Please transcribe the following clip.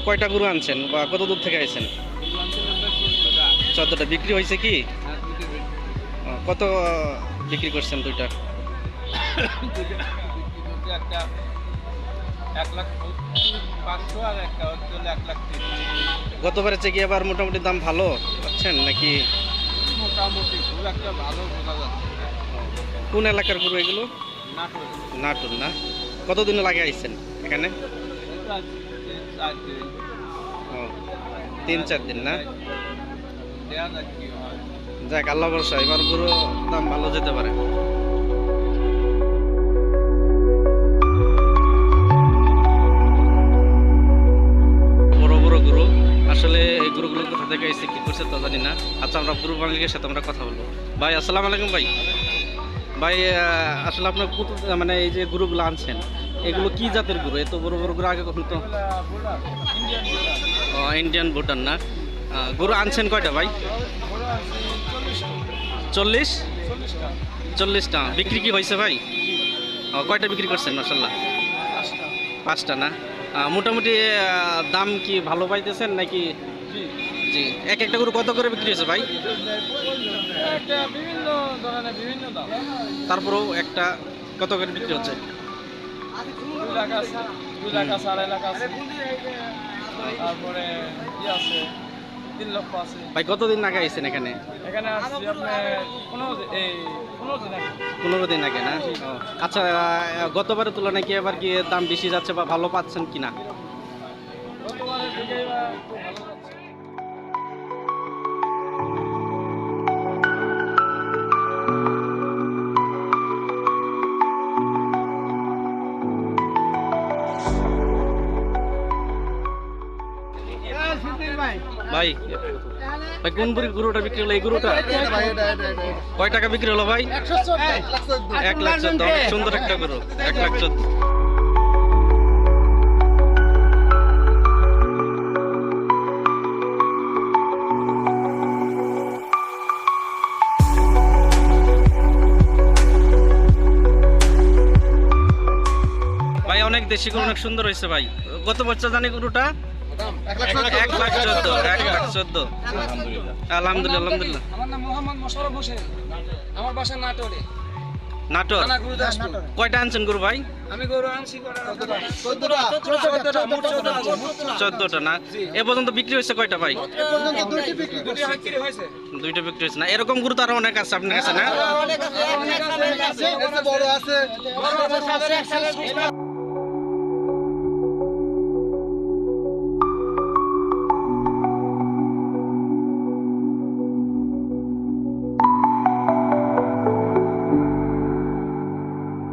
কয়টা গরু আনছেন বা কত দূর থেকে আইছেন? 14টা বিক্রি হয়েছে কি? কত বিক্রি করছেন দুইটা? একটা 1,05,500 আর একটা হচ্ছে 1,30,000। গতবারের চেয়ে কি এবার মোটামুটি দাম ভালো পাচ্ছেন নাকি? মোটামুটি খুব একটা ভালো বোঝা যাচ্ছে না। কোন এলাকার গরু এগুলো? নাটোর। নাটোর না? কতদিনে লাগে আইছেন এখানে? এটা 3-4 দিন। ও 3-4 দিন না? দেয়া যাক কি হয়। যাক আল্লাহ ভরসা, এবার গরু দাম ভালো যেতে পারে। বড় বড় গরু, আসলে এই গরুগুলো কোথা থেকে এসে কি করছে তা জানি না। আচ্ছা, আমরা গরু মালিকের সাথে আমরা কথা বলবো। ভাই আসসালামু আলাইকুম ভাই। ভাই আসলে আপনার মানে এই যে গরুগুলো আনছেন, এগুলো কি জাতের গরু? এত বড় বড় গরু আগে কখন তো? ইন্ডিয়ান ও ইন্ডিয়ান ভুটান না? গরু আনছেন কয়টা ভাই? 40? 40টা বিক্রি কি হয়েছে ভাই? কয়টা বিক্রি করছেন? মাশাআল্লাহ 5টা না? মোটামুটি দাম কি ভালো পাইতেছেন নাকি? জি, এক একটা গরু কত করে বিক্রি হয়েছে ভাই? একটা বিভিন্ন ধরনের বিভিন্ন দাম। তারপরেও একটা কত করে বিক্রি হচ্ছে? 2 লাখ আছে, 2 লাখ আছে, 2.5 লাখ আছে। তারপরে কি আছে, 3 লক্ষ আছে। ভাই কতদিন আগে আইছেন এখানে? এখানে আসছি আপনার 15 দিন আগে। 15 দিন আগে না? ও, আচ্ছা, গতবারের তুলনায় কি এবার কি দাম বেশি যাচ্ছে বা ভালো পাচ্ছেন কিনা? গতবারের থেকে এবার একটু ভালো যাচ্ছে। ভাই ভাই কোন গরুটা বিক্রি হলো? এই গরুটা কয় টাকা বিক্রি হলো ভাই? 1,14,000। অনেক সুন্দর একটা গরু, 1,14,000। ভাই অনেক দেশি গরু, অনেক সুন্দর হয়েছে ভাই। কত বাচ্চা জানি গরুটা? 1,14,000। আলহামদুলিল্লাহ আলহামদুলিল্লাহ। আমার নাম মোহাম্মদ মোশাররফ হোসেন। আমার বাসা নাটোরে। নাটোর? থানা গুরুদাসপুর। কয়টা আনছেন গরু ভাই? আমি গরু আনছি 14টা না? এ পর্যন্ত বিক্রি হয়েছে কয়টা ভাই? দুটি বিক্রি হয়েছে। দুইটা বিক্রি হয়েছে না? এরকম গরু তো আরো অনেক আছে আপনার কাছে না? অনেক আছে, বড় আছে।